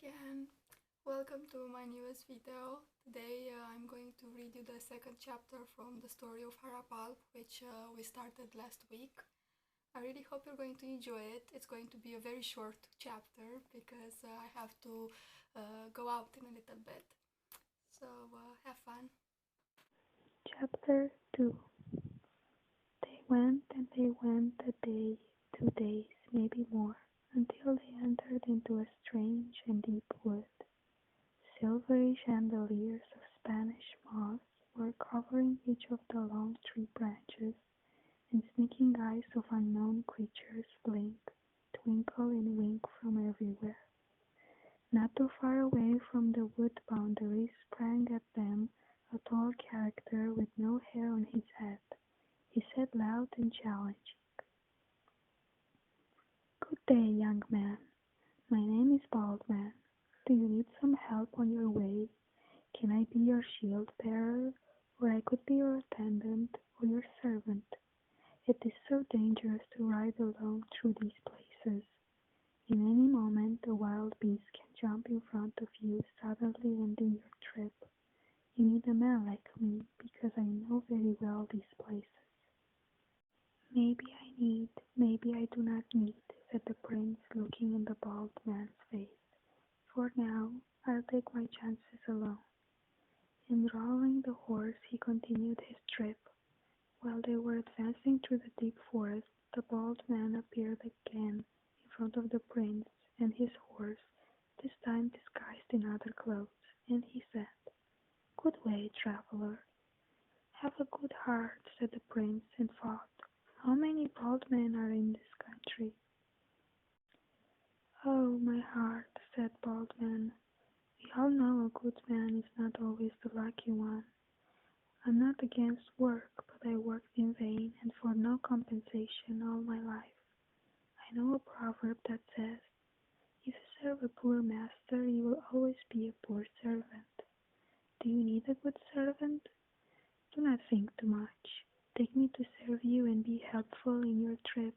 again. Welcome to my newest video. Today I'm going to read you the second chapter from the story of Harap, which we started last week. I really hope you're going to enjoy it. It's going to be a very short chapter because I have to go out in a little bit. So have fun. Chapter 2. They went and they went a day, 2 days, maybe more, until they entered into a strange and deep wood. Silvery chandeliers of Spanish moss were covering each of the long tree branches, and sneaking eyes of unknown creatures blink, twinkle, and wink from everywhere. Not too far away from the wood boundary sprang at them a tall character with no hair on his head. He said loud and challenging, "Good day, young man. My name is Baldman. Do you need some help on your way? Can I be your shield bearer, or I could be your attendant or your servant? It is so dangerous to ride alone through these places. In any moment a wild beast can jump in front of you, suddenly ending your trip. You need a man like me, because I know very well these places." "Maybe I need, maybe I do not need," said the prince, looking in the bald man's face. "For now, I'll take my chances alone." And drawing the horse he continued his trip. While they were advancing through the deep forest, the bald man appeared again in front of the prince and his horse, this time disguised in other clothes, and he said, "Good way, traveler." "Have a good heart," said the prince, and thought, "How many bald men are in this country?" "Oh, my heart," said Bald Man, "we all know a good man is not always the lucky one. I'm not against work, but I worked in vain and for no compensation all my life. I know a proverb that says, 'If you serve a poor master, you will always be a poor servant.' Do you need a good servant? Do not think too much. Take me to serve you and be helpful in your trip.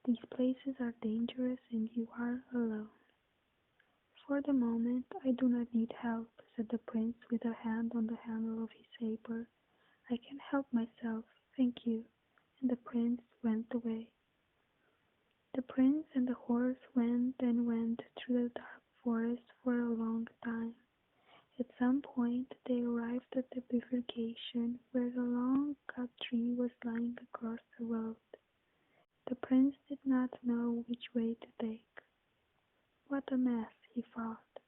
These places are dangerous and you are alone." "For the moment I do not need help," said the prince with a hand on the handle of his sabre. "I can help myself, thank you." And the prince went away. The prince and the horse went and went through the dark forest for a long time. At some point they arrived at the bifurcation where a long cut tree was lying across the road. The prince did not know which way to take. "What a mess," he thought.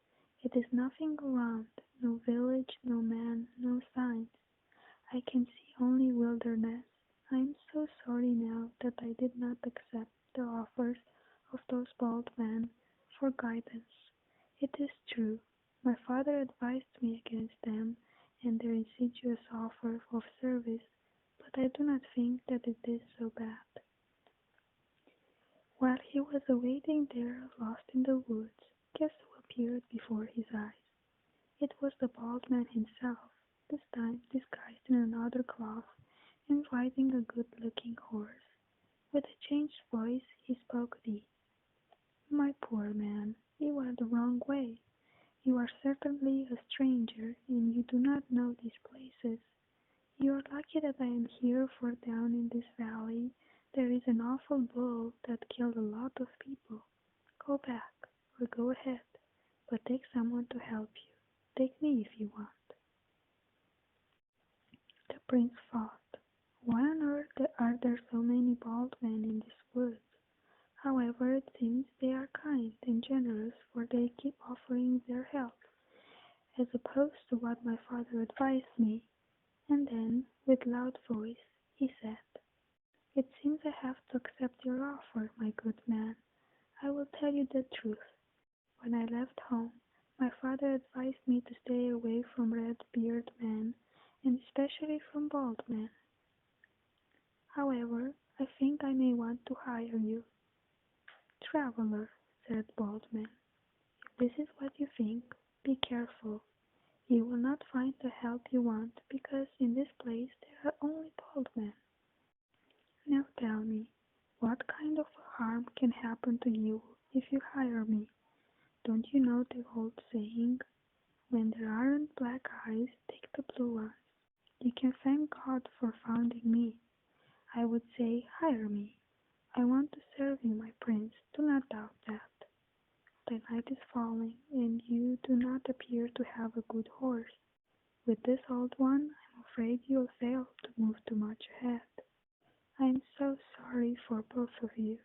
"It is nothing around, no village, no man, no signs. I can see only wilderness. I am so sorry now that I did not accept the offers of those bald men for guidance. It is true, my father advised me against them and their insidious offer of service, but I do not think that it is so bad." While he was awaiting there, lost in the woods, guess who appeared before his eyes? It was the bald man himself, this time disguised in another cloth and riding a good-looking horse. With a changed voice he spoke these: "My poor man, you are the wrong way. You are certainly a stranger, and you do not know these places. You are lucky that I am here, for down in this valley there is an awful bull that killed a lot of people. Go back, or go ahead, but take someone to help you. Take me if you want." The prince thought, "Why on earth are there so many bald men in this woods? However, it seems they are kind and generous, for they keep offering their help, as opposed to what my father advised me." And then, with loud voice, he said, "It seems I have to accept your offer, my good man. I will tell you the truth. When I left home, my father advised me to stay away from red-bearded men, and especially from bald men. However, I think I may want to hire you." "Traveler," said Baldman, "if this is what you think, be careful. You will not find the help you want, because in this place there are only bald men. Now tell me, what kind of harm can happen to you if you hire me? Don't you know the the blue ones. You can thank God for finding me. I would say, hire me. I want to serve you, my prince. Do not doubt that. The night is falling, and you do not appear to have a good horse. With this old one, I'm afraid you'll fail to move too much ahead. I am so sorry for both of you.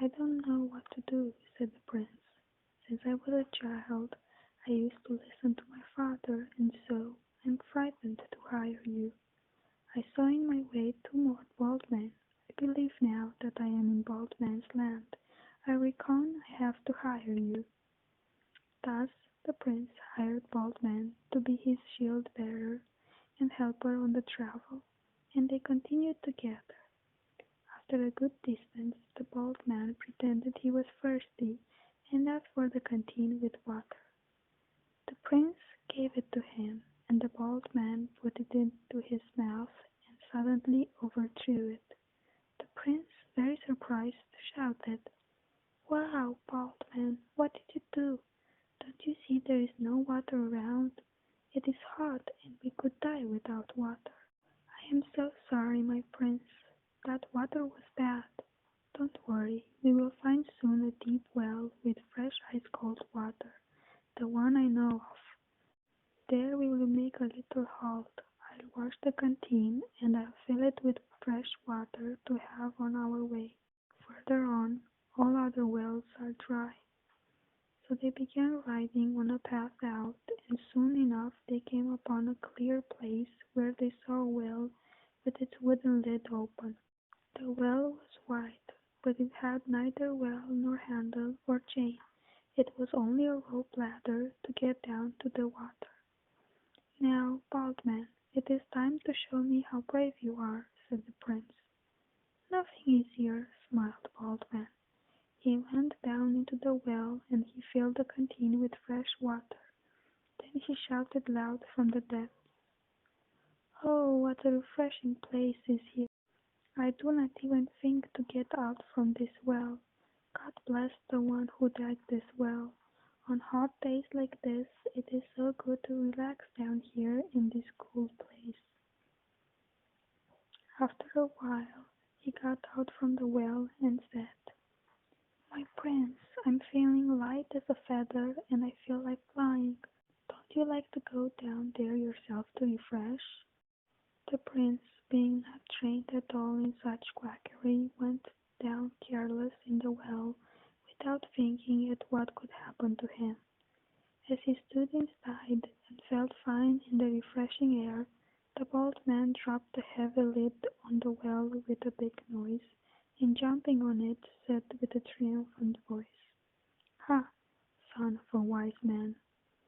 I don't know what to do, said the prince. Since I was a child, I used to listen to my father, and so I'm frightened to hire you. I saw in my way two bald men. I believe now that I am in Bald Man's land. I reckon I have to hire you. Thus the prince hired Bald Man to be his shield bearer and helper on the travel, and they continued together. After a good distance the bald man pretended he was thirsty, and asked for the canteen with water. The prince gave it to him, and the bald man put it into his mouth and suddenly overthrew it. The prince, very surprised, shouted, "Wow, Bald Man, what did you do? Don't you see there is no water around? It is hot, and we could die without water." "I am so sorry, my prince. That water was bad. Don't worry, we will find soon a deep well with fresh ice-cold water, the one I know of. There we will make a little halt. I'll wash the canteen, and I'll fill it with fresh water to have on our way. Further on, all other wells are dry." So they began riding on a path out, and soon enough they came upon a clear place where they saw a well with its wooden lid open. The well was wide, but it had neither well nor handle or chain. It was only a rope ladder to get down to the water. "Now, Bald Man, it is time to show me how brave you are," said the prince. "Nothing easier," smiled Bald Man. He went down into the well, and he filled the canteen with fresh water. Then he shouted loud from the depths, "Oh, what a refreshing place is here! I do not even think to get out from this well. God bless the one who dug this well. On hot days like this, it is so good to relax down here in this cool place." After a while, he got out from the well and said, "My prince, I'm feeling light as a feather, and I feel like flying. Don't you like to go down there yourself to refresh?" The prince, being not trained at all in such quackery, went down careless in the well, without thinking yet what could happen to him. As he stood inside, and felt fine in the refreshing air, the bald man dropped the heavy lid on the well with a big noise, and jumping on it, said with a triumphant voice, "Ha, son of a wise man!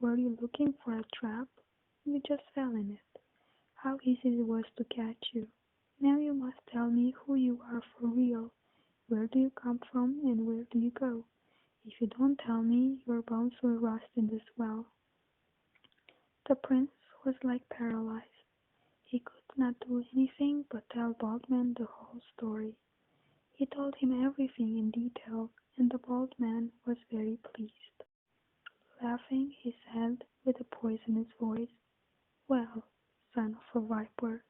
Were you looking for a trap? You just fell in it. How easy it was to catch you! Now you must tell me who you are for real. Where do you come from, and where do you go? If you don't tell me, your bones will rust in this well." The prince was like paralyzed. He could not do anything but tell Bald Man the whole story. He told him everything in detail, and the bald man was very pleased. Laughing, he said, with a poisonous voice, "Well, son of a viper,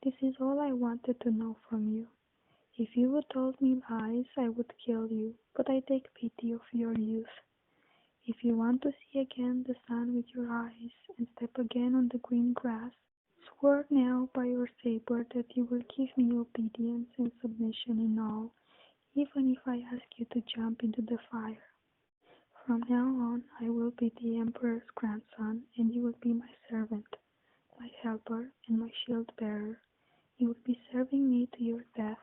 this is all I wanted to know from you. If you had told me lies, I would kill you, but I take pity of your youth. If you want to see again the sun with your eyes, and step again on the green grass, swear now by your saber that you will give me obedience and submission in all, even if I ask you to jump into the fire. From now on I will be the emperor's grandson, and you will be my servant, my helper, and my shield-bearer. You will be serving me to your death.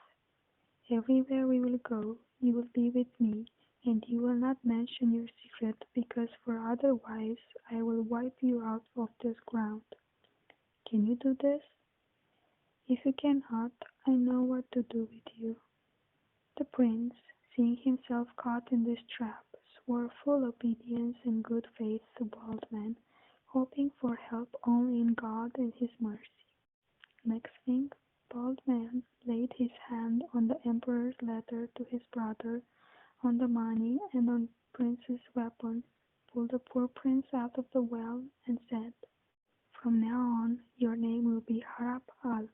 Everywhere we will go, you will be with me, and you will not mention your secret, because for otherwise I will wipe you out of this ground. Can you do this? If you cannot, I know what to do with you." The prince, seeing himself caught in this trap, swore full obedience and good faith to Bald Man, hoping for help only in God and his mercy. Next thing, Bald Man laid his hand on the emperor's letter to his brother, on the money, and on the prince's weapons, pulled the poor prince out of the well, and said, From now on, your name will be Harap Alp.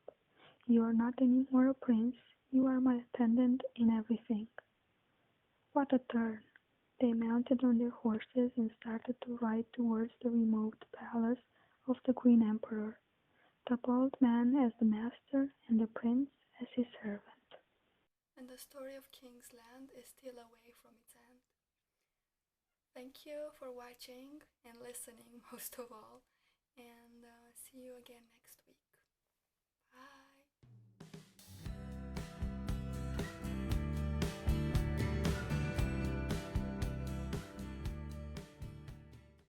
You are not any more a prince, you are my attendant in everything." What a turn! They mounted on their horses and started to ride towards the remote palace of the Green Emperor, the bald man as the master and the prince as his servant. And the story of King's Land is still away from its end. Thank you for watching and listening most of all, and see you again next